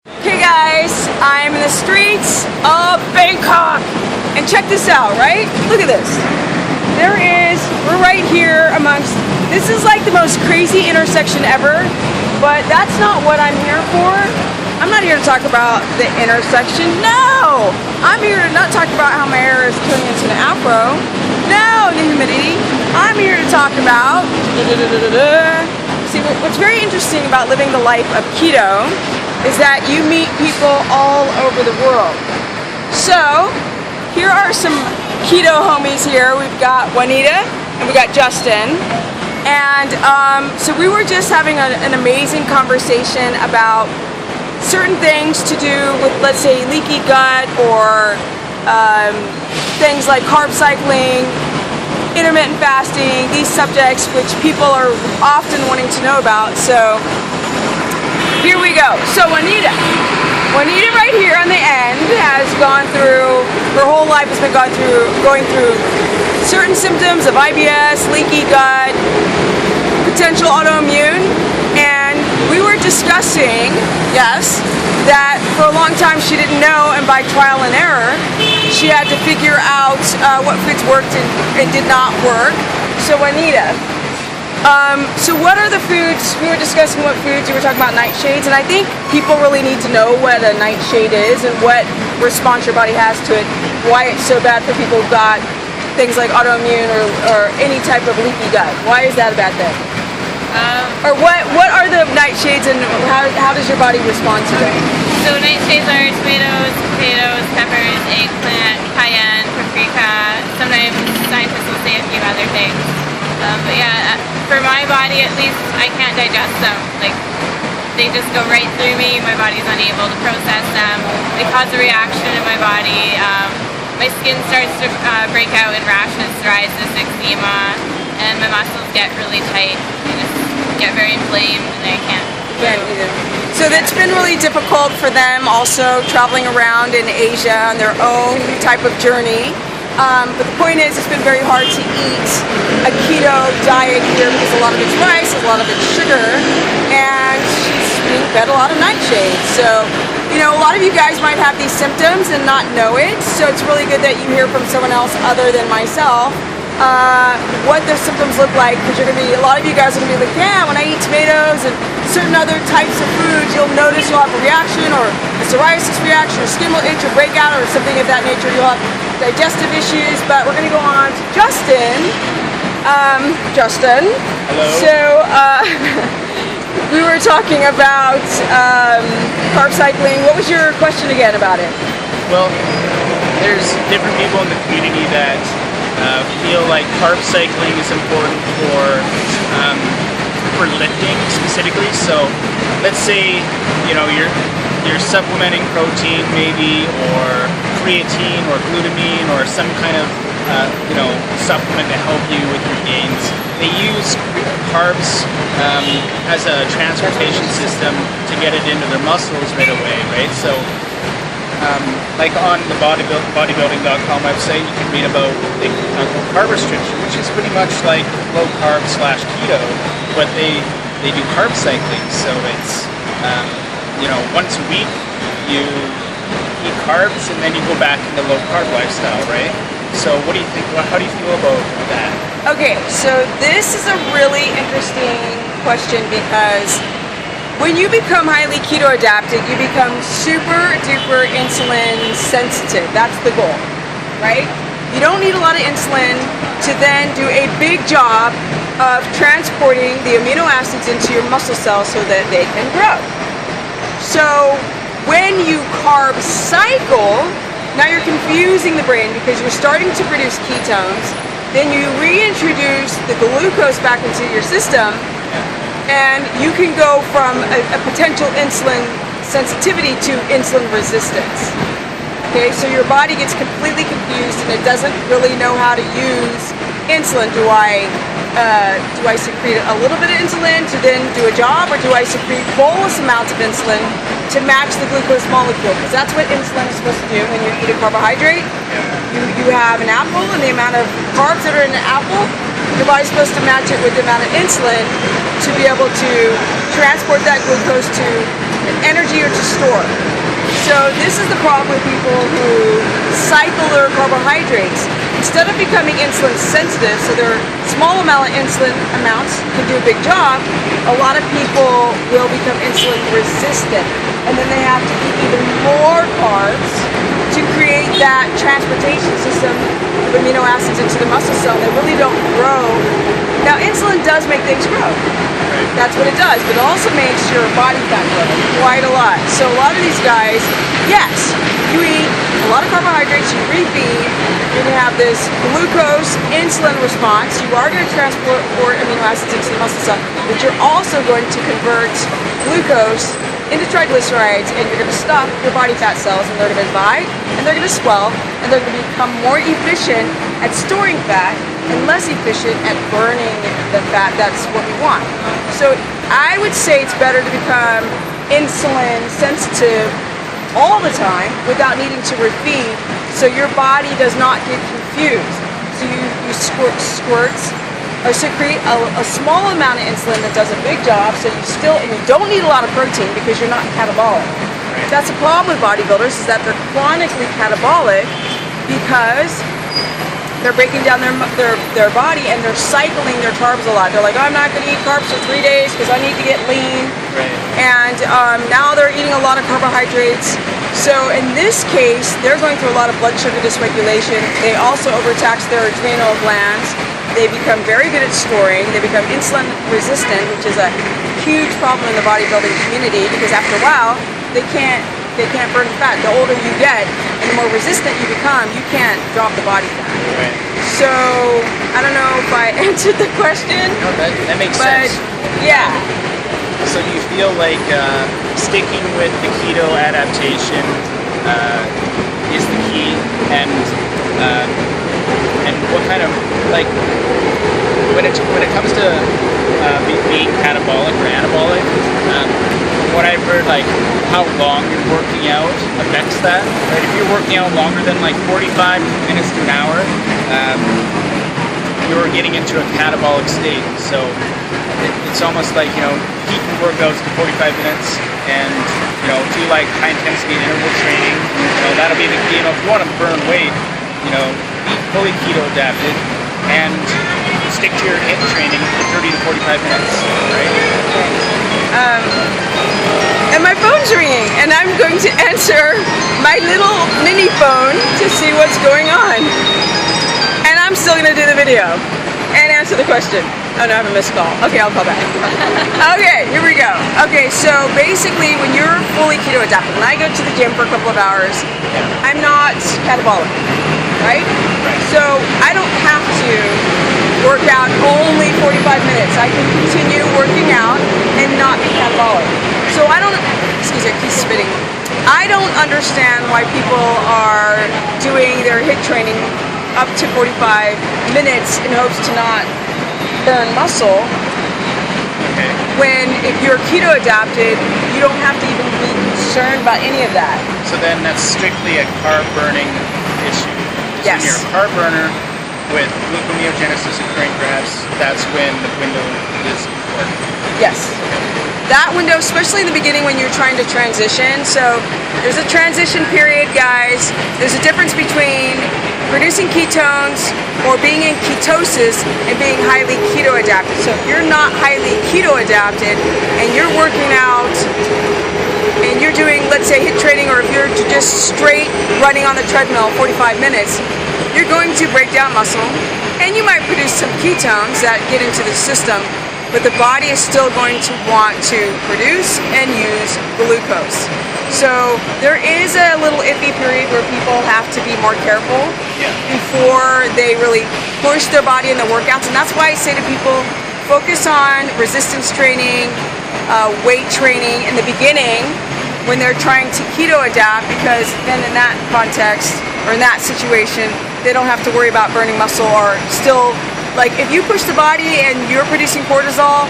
Okay guys, I'm in the streets of Bangkok, and check this out, right? Look at this. We're right here amongst, this is like the most crazy intersection ever, but that's not what I'm here for. I'm not here to talk about the intersection, no! I'm here to not talk about how my hair is turning into an afro, no, the humidity. I'm here to talk about, see, what's very interesting about living the life of keto is that you meet people all over the world. So, here are some keto homies here. We've got Juanita and we got Justin. And so we were just having an amazing conversation about certain things to do with, let's say, leaky gut or things like carb cycling, intermittent fasting, these subjects which people are often wanting to know about. So here we go. So Juanita right here on the end has gone through, her whole life has been going through certain symptoms of IBS, leaky gut, potential autoimmune, and we were discussing, yes, that for a long time she didn't know, and by trial and error, she had to figure out what foods worked and did not work. So Juanita, so what are the foods, we were discussing what foods, you were talking about nightshades, and I think people really need to know what a nightshade is and what response your body has to it, why it's so bad for people who've got things like autoimmune or any type of leaky gut. Why is that a bad thing? Or what are the nightshades and how does your body respond to them? So nightshades are tomatoes, potatoes, peppers, eggplant, cayenne, paprika. Sometimes scientists will say a few other things. But yeah, for my body at least, I can't digest them. Like, they just go right through me. My body's unable to process them. They cause a reaction in my body. My skin starts to break out in rashes, psoriasis, eczema, and my muscles get really tight. They just get very inflamed, and I can't move. So that's been really difficult for them also traveling around in Asia on their own type of journey. But the point is, it's been very hard to eat a keto diet here because a lot of it's rice, a lot of it's sugar, and she's being fed a lot of nightshades. So, you know, a lot of you guys might have these symptoms and not know it, so it's really good that you hear from someone else other than myself what the symptoms look like, because you're going to be, a lot of you guys are going to be like, yeah, when I eat tomatoes and certain other types of foods, you'll notice you'll have a reaction or a psoriasis reaction or skin will itch or break out or something of that nature. You'll have digestive issues. But we're going to go on to Justin. Justin. Hello. So we were talking about carb cycling. What was your question again about it? Well, there's different people in the community that feel like carb cycling is important for lifting specifically. So let's say, you know, you're supplementing protein maybe, or creatine or glutamine or some kind of you know, supplement to help you with your gains. They use carbs as a transportation system to get it into their muscles right away, right? So like on the bodybuilding.com website, you can read about, they talk about carb restriction, which is pretty much like low carb / keto, but they do carb cycling. So it's you know, once a week you eat carbs and then you go back into low carb lifestyle, right? So what do you think? How do you feel about that? Okay, so this is a really interesting question because when you become highly keto adapted, you become super duper insulin sensitive. That's the goal, right? You don't need a lot of insulin to then do a big job of transporting the amino acids into your muscle cells so that they can grow. So when you carb cycle, now you're confusing the brain because you're starting to produce ketones, then you reintroduce the glucose back into your system, and you can go from a potential insulin sensitivity to insulin resistance. Okay, so your body gets completely confused and it doesn't really know how to use insulin. Do I secrete a little bit of insulin to then do a job, or do I secrete bolus amounts of insulin to match the glucose molecule? Because that's what insulin is supposed to do when you eat a carbohydrate. You have an apple, and the amount of carbs that are in an apple, your body's supposed to match it with the amount of insulin to be able to transport that glucose to energy or to store. So this is the problem with people who cycle their carbohydrates. Instead of becoming insulin sensitive, so their small amount of insulin amounts can do a big job, a lot of people will become insulin resistant. And then they have to eat even more carbs to create that transportation system of amino acids into the muscle cell. They really don't grow. Now insulin does make things grow. That's what it does, but it also makes your body fat grow quite a lot. So a lot of these guys, yes, you eat a lot of carbohydrates, you refeed, you're going to have this glucose insulin response. You are going to transport amino acids into the muscle cell, but you're also going to convert glucose into triglycerides, and you're going to stuff your body fat cells, and they're going to divide, and they're going to swell, and they're going to become more efficient at storing fat and less efficient at burning the fat. That's what we want. So I would say it's better to become insulin sensitive all the time without needing to refeed, so your body does not get confused. So you squirts or secrete a small amount of insulin that does a big job, so you don't need a lot of protein because you're not catabolic. That's a problem with bodybuilders, is that they're chronically catabolic because they're breaking down their body and they're cycling their carbs a lot. They're like, oh, I'm not going to eat carbs for 3 days because I need to get lean. And now they're eating a lot of carbohydrates. So in this case, they're going through a lot of blood sugar dysregulation. They also overtax their adrenal glands. They become very good at storing. They become insulin resistant, which is a huge problem in the bodybuilding community because after a while, they can't burn fat. The older you get and the more resistant you become, you can't drop the body fat. So I don't know if I answered the question. No, that makes sense. Yeah. So you feel like sticking with the keto adaptation is the key, and what kind of, like, when it comes to being catabolic or anabolic, from what I've heard, like how long you're working out affects that. Right? If you're working out longer than like 45 minutes to an hour, you're getting into a catabolic state. So it's almost like, keep your workouts to 45 minutes and, do like high intensity interval training. That'll be the key. If you want to burn weight, be fully keto adapted and stick to your HIIT training for 30 to 45 minutes, right? And my phone's ringing, and I'm going to answer my little mini phone to see what's going on. And I'm still going to do the video and answer the question. Oh no, I have a missed call. Okay, I'll call back. Okay, here we go. Okay, so basically when you're fully keto adapted, when I go to the gym for a couple of hours, I'm not catabolic, right? So I don't have to work out only 45 minutes. I can continue working out and not be catabolic. So I don't, excuse me, I keep spitting. I don't understand why people are doing their HIIT training up to 45 minutes in hopes to not burn muscle. When if you're keto adapted, you don't have to even be concerned about any of that. So then that's strictly a carb burning issue. Yes. When you're a carb burner with gluconeogenesis occurring perhaps, that's when the window is important. Yes. That window, especially in the beginning when you're trying to transition. So there's a transition period, guys. There's a difference between producing ketones or being in ketosis and being highly keto adapted. So if you're not highly keto adapted and you're working out and you're doing, let's say, HIIT training, or if you're just straight running on the treadmill 45 minutes, you're going to break down muscle and you might produce some ketones that get into the system, but the body is still going to want to produce and use glucose. So there is a little iffy period where people have to be more careful before they really push their body in the workouts, and that's why I say to people, focus on resistance training, weight training in the beginning when they're trying to keto adapt, because then in that context or in that situation they don't have to worry about burning muscle or still, like if you push the body and you're producing cortisol,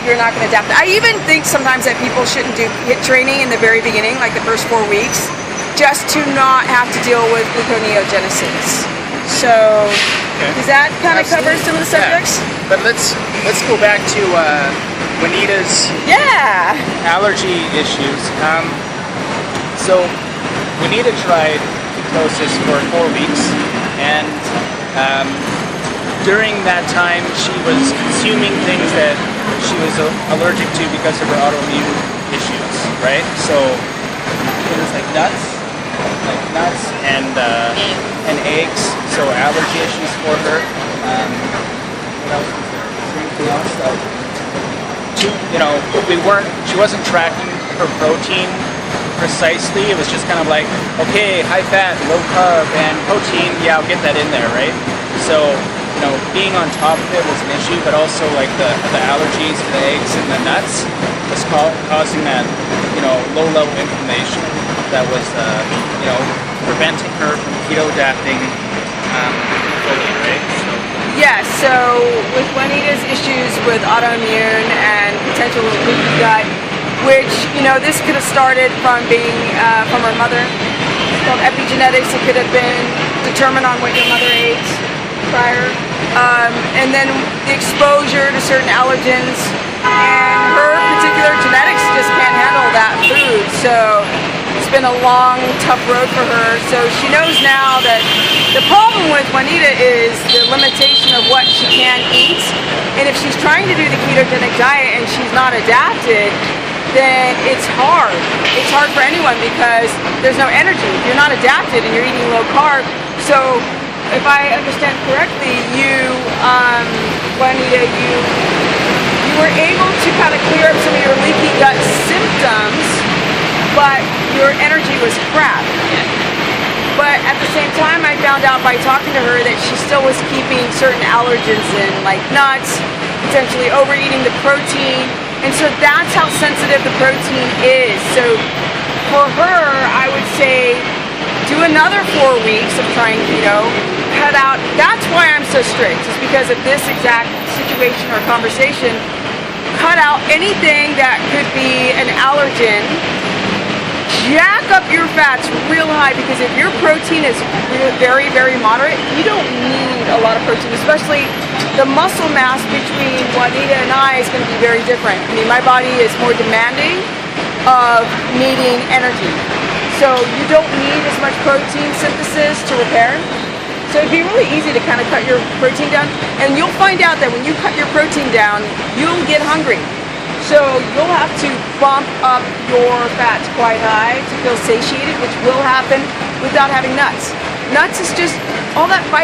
you're not going to adapt. I even think sometimes that people shouldn't do HIIT training in the very beginning, like the first 4 weeks, just to not have to deal with gluconeogenesis. So does that kind of cover some of the subjects? Yeah. But let's go back to Juanita's Yeah. allergy issues. So Juanita tried ketosis for 4 weeks, and during that time she was consuming things that she was allergic to because of her autoimmune issues, right? So it was like nuts and eggs, so allergy issues for her. What else was there? Was there anything else that, she wasn't tracking her protein precisely. It was just kind of like, okay, high fat, low carb, and protein, yeah, I'll get that in there, right? So, being on top of it was an issue, but also like the allergies to the eggs and the nuts was causing that, low level inflammation that was, preventing her from keto adapting fully, right? Yeah, so with Juanita's issues with autoimmune and potential leaky gut, which, this could have started from being from her mother. It's called epigenetics. It could have been determined on what your mother ate prior. And then the exposure to certain allergens. And her particular genetics just can't handle that food. So it's been a long, tough road for her. So she knows now that the problem with Juanita is the limitation of what she can eat. And if she's trying to do the ketogenic diet and she's not adapted, then it's hard. It's hard for anyone because there's no energy. You're not adapted and you're eating low carb. So if I understand correctly, Juanita, you were able to kind of clear up some of your leaky gut symptoms, but your energy was crap. But at the same time, I found out by talking to her that she still was keeping certain allergens in, like nuts, potentially overeating the protein. And so that's how sensitive the protein is. So for her, I would say do another 4 weeks of trying keto, cut out. That's why I'm so strict, is because of this exact situation or conversation. Cut out anything that could be an allergen. Jack up your fats real high, because if your protein is very, very moderate, you don't need a lot of protein, especially the muscle mass between Juanita and I is going to be very different. I mean, my body is more demanding of needing energy. So you don't need as much protein synthesis to repair. So it'd be really easy to kind of cut your protein down. And you'll find out that when you cut your protein down, you'll get hungry. So you'll have to bump up your fats quite high to feel satiated, which will happen without having nuts. Nuts is just all that fight.